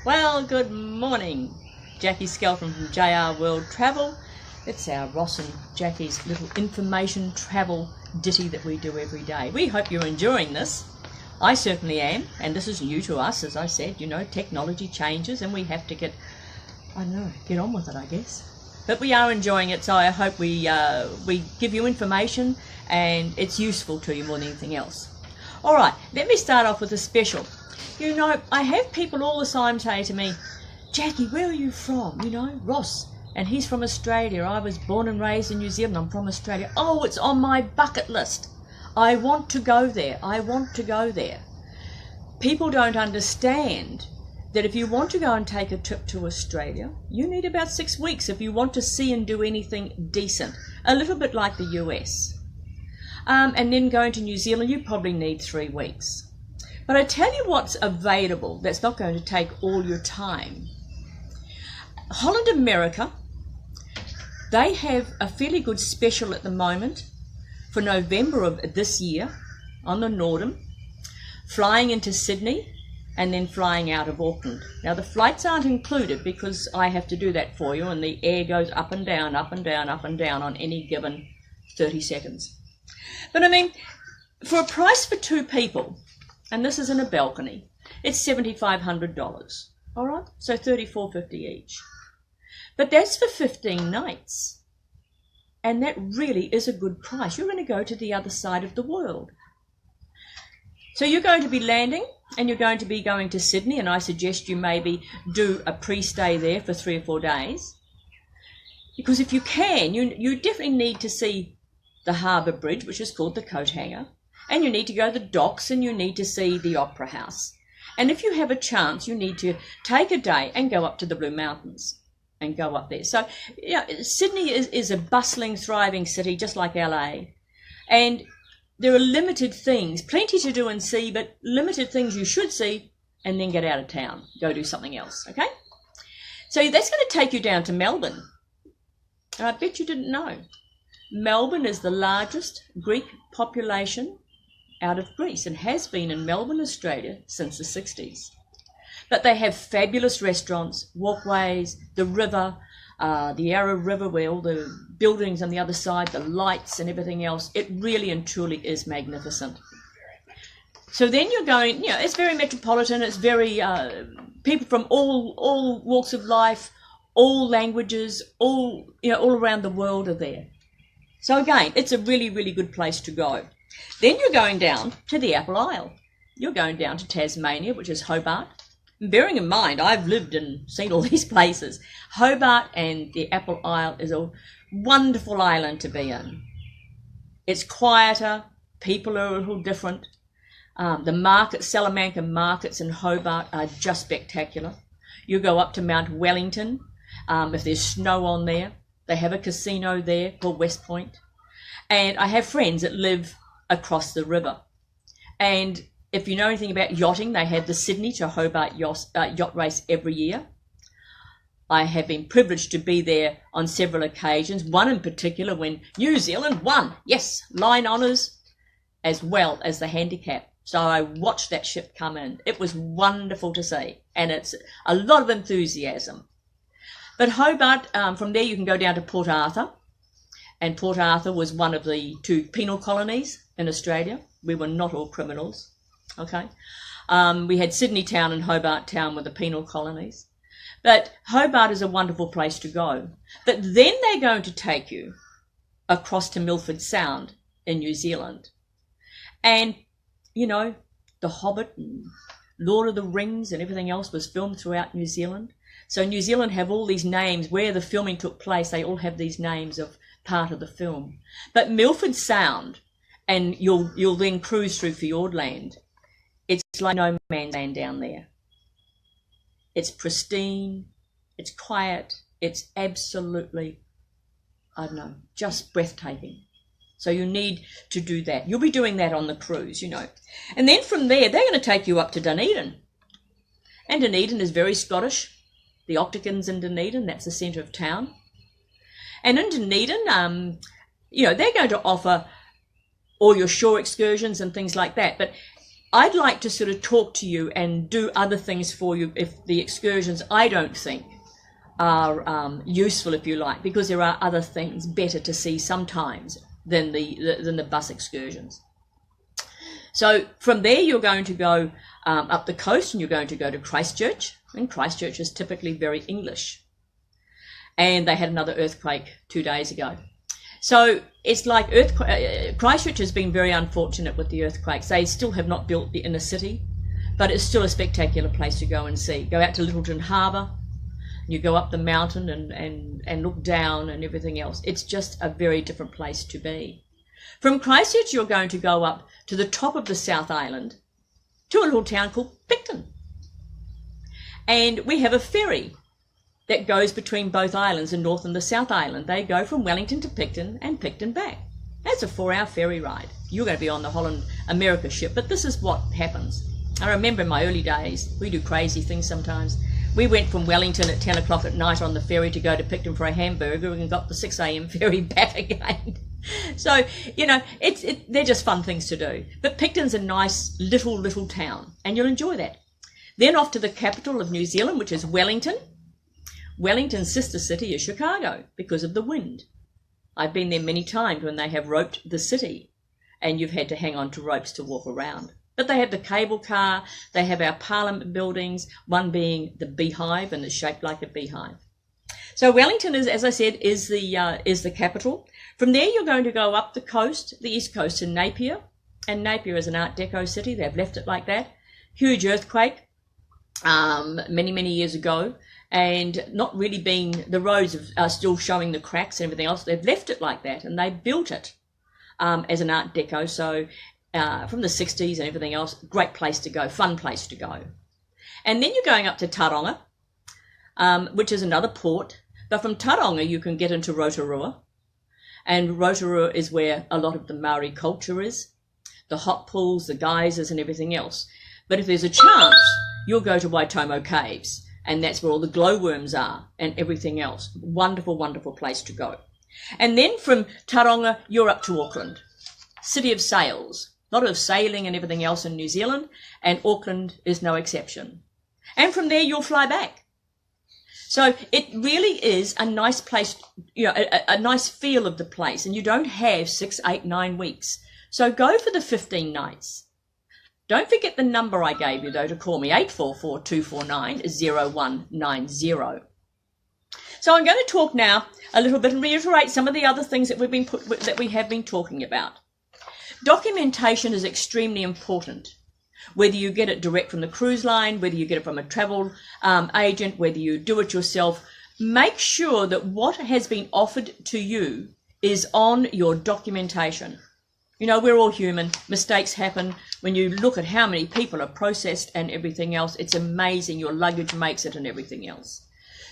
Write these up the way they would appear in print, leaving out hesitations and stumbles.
Well, good morning. Jackie Skelton from R World Travel. It's our Ross and Jackie's little information travel ditty that we do every day. We hope you're enjoying this. I certainly am, and this is new to us. As I said, you know, technology changes and we have to get on with it, I guess. But we are enjoying it, so I hope we give you information and it's useful to you more than anything else. All right, let me start off with a special. You know, I have people all the time say to me, Jackie, where are you from? You know, Ross, and he's from Australia. I was born and raised in New Zealand. I'm from Australia. Oh, it's on my bucket list. I want to go there. I want to go there. People don't understand that if you want to go and take a trip to Australia, you need about 6 weeks if you want to see and do anything decent. A little bit like the US. And then going to New Zealand, you probably need 3 weeks. But I tell you what's available that's not going to take all your time. Holland America, they have a fairly good special at the moment for November of this year on the Northern, flying into Sydney and then flying out of Auckland. Now the flights aren't included because I have to do that for you, and the air goes up and down, up and down, up and down on any given 30 seconds. But I mean, for a price for 2 people, and this is in a balcony, it's $7,500. All right, so $34.50 each. But that's for 15 nights. And that really is a good price. You're going to go to the other side of the world. So you're going to be landing and you're going to be going to Sydney, and I suggest you maybe do a pre-stay there for 3 or 4 days. Because if you can, you definitely need to see the harbour bridge, which is called the coat hanger. And you need to go to the docks and you need to see the opera house. And if you have a chance, you need to take a day and go up to the Blue Mountains and go up there. So, you know, Sydney is a bustling, thriving city, just like LA. And there are limited things, plenty to do and see, but limited things you should see and then get out of town. Go do something else, okay? So that's going to take you down to Melbourne. And I bet you didn't know. Melbourne is the largest Greek population out of Greece and has been in Melbourne, Australia since the 60s. But they have fabulous restaurants, walkways, the river, the Yarra River where all the buildings on the other side, the lights and everything else. It really and truly is magnificent. So then you're going, you know, it's very metropolitan, it's very, people from all walks of life, all languages, all around the world are there. So again, it's a really, really good place to go. Then you're going down to the Apple Isle. You're going down to Tasmania, which is Hobart. And bearing in mind, I've lived and seen all these places. Hobart and the Apple Isle is a wonderful island to be in. It's quieter, people are a little different. The Salamanca markets in Hobart are just spectacular. You go up to Mount Wellington, if there's snow on there. They have a casino there called West Point. And I have friends that live across the river. And if you know anything about yachting, they have the Sydney to Hobart yacht race every year. I have been privileged to be there on several occasions, one in particular when New Zealand won. Yes, line honours as well as the handicap. So I watched that ship come in. It was wonderful to see, and it's a lot of enthusiasm. But Hobart, from there you can go down to Port Arthur. And Port Arthur was one of the 2 penal colonies in Australia. We were not all criminals, okay? We had Sydney Town and Hobart Town were the penal colonies. But Hobart is a wonderful place to go. But then they're going to take you across to Milford Sound in New Zealand. And, you know, The Hobbit and Lord of the Rings and everything else was filmed throughout New Zealand. So New Zealand have all these names. Where the filming took place, they all have these names of part of the film. But Milford Sound, and you'll then cruise through Fiordland, it's like no man's land down there. It's pristine, it's quiet, it's absolutely, just breathtaking. So you need to do that. You'll be doing that on the cruise, you know. And then from there, they're going to take you up to Dunedin. And Dunedin is very Scottish. The Octagon's in Dunedin, that's the centre of town. And in Dunedin, they're going to offer all your shore excursions and things like that. But I'd like to sort of talk to you and do other things for you if the excursions I don't think are useful, if you like, because there are other things better to see sometimes than the bus excursions. So from there you're going to go up the coast, and you're going to go to Christchurch, and Christchurch is typically very English. And they had another earthquake 2 days ago. So it's like Christchurch has been very unfortunate with the earthquakes. They still have not built the inner city, but it's still a spectacular place to go and see. Go out to Littleton Harbour, you go up the mountain and look down and everything else. It's just a very different place to be. From Christchurch, you're going to go up to the top of the South Island to a little town called Picton. And we have a ferry that goes between both islands, the North and the South Island. They go from Wellington to Picton and Picton back. That's a 4-hour ferry ride. You're going to be on the Holland America ship, but this is what happens. I remember in my early days, we do crazy things sometimes. We went from Wellington at 10 o'clock at night on the ferry to go to Picton for a hamburger, and got the 6 a.m. ferry back again. So, you know, they're just fun things to do. But Picton's a nice little town, and you'll enjoy that. Then off to the capital of New Zealand, which is Wellington. Wellington's sister city is Chicago because of the wind. I've been there many times when they have roped the city, and you've had to hang on to ropes to walk around. But they have the cable car, they have our parliament buildings, one being the beehive, and it's shaped like a beehive. So Wellington is, as I said, is the capital. From there you're going to go up the coast, the east coast, to Napier. And Napier is an Art Deco city. They've left it like that. Huge earthquake many years ago. And not really being, the roads are still showing the cracks and everything else. They've left it like that, and they built it as an Art Deco. So from the 60s and everything else, great place to go, fun place to go. And then you're going up to Taronga, which is another port. But from Taronga, you can get into Rotorua. And Rotorua is where a lot of the Maori culture is, the hot pools, the geysers and everything else. But if there's a chance, you'll go to Waitomo Caves. And that's where all the glowworms are and everything else. Wonderful, wonderful place to go. And then from Taronga, you're up to Auckland, city of sails. A lot of sailing and everything else in New Zealand, and Auckland is no exception. And from there, you'll fly back. So it really is a nice place, you know, a nice feel of the place. And you don't have 6, 8, 9 weeks. So go for the 15 nights. Don't forget the number I gave you, though, to call me, 844-249-0190. So I'm going to talk now a little bit and reiterate some of the other things that we have been talking about. Documentation is extremely important. Whether you get it direct from the cruise line, whether you get it from a travel agent, whether you do it yourself, make sure that what has been offered to you is on your documentation. You know, we're all human. Mistakes happen. When you look at how many people are processed and everything else, it's amazing. Your luggage makes it and everything else.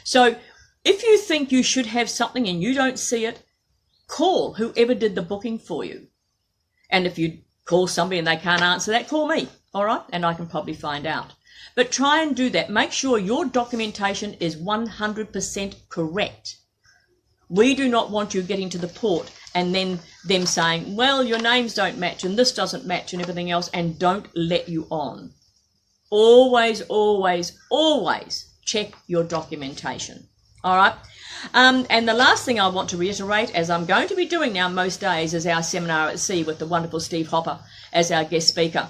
So if you think you should have something and you don't see it, call whoever did the booking for you. And if you call somebody and they can't answer that, call me, all right? And I can probably find out. But try and do that. Make sure your documentation is 100% correct. We do not want you getting to the port and then them saying, well, your names don't match and this doesn't match and everything else, and don't let you on. Always, always, always check your documentation. All right. And the last thing I want to reiterate, as I'm going to be doing now most days, is our seminar at sea with the wonderful Steve Hopper as our guest speaker.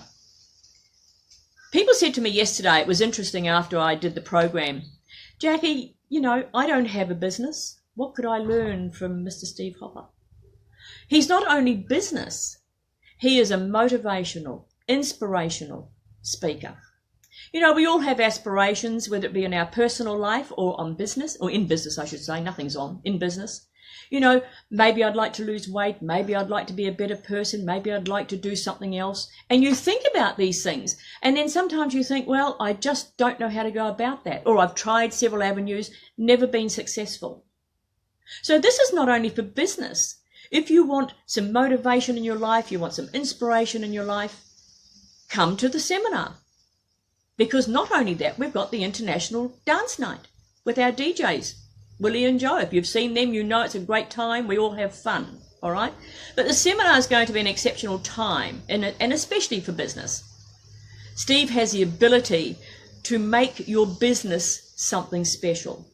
People said to me yesterday, it was interesting after I did the program, Jackie, you know, I don't have a business. What could I learn from Mr. Steve Hopper? He's not only business, he is a motivational, inspirational speaker. You know, we all have aspirations, whether it be in our personal life or on business, or in business, I should say. Nothing's on, in business. You know, maybe I'd like to lose weight. Maybe I'd like to be a better person. Maybe I'd like to do something else. And you think about these things. And then sometimes you think, well, I just don't know how to go about that. Or I've tried several avenues, never been successful. So this is not only for business. If you want some motivation in your life, you want some inspiration in your life, come to the seminar. Because not only that, we've got the International Dance Night with our DJs, Willie and Joe. If you've seen them, you know it's a great time. We all have fun, all right? But the seminar is going to be an exceptional time, and especially for business. Steve has the ability to make your business something special.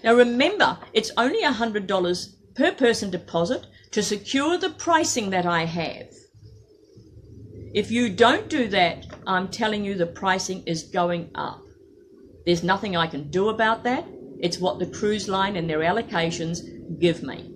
Now remember, it's only $100 per person deposit to secure the pricing that I have. If you don't do that, I'm telling you the pricing is going up. There's nothing I can do about that. It's what the cruise line and their allocations give me.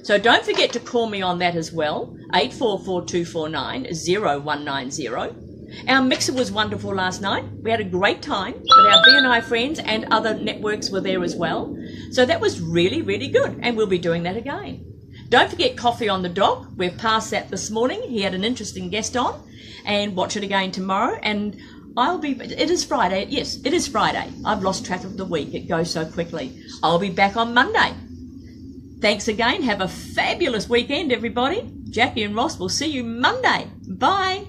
So don't forget to call me on that as well, 844-249-0190. Our mixer was wonderful last night. We had a great time, but our BNI friends and other networks were there as well. So that was really, really good, and we'll be doing that again. Don't forget Coffee on the Dock. We've passed that this morning. He had an interesting guest on, and watch it again tomorrow. And it is Friday. Yes, it is Friday. I've lost track of the week. It goes so quickly. I'll be back on Monday. Thanks again. Have a fabulous weekend, everybody. Jackie and Ross will see you Monday. Bye.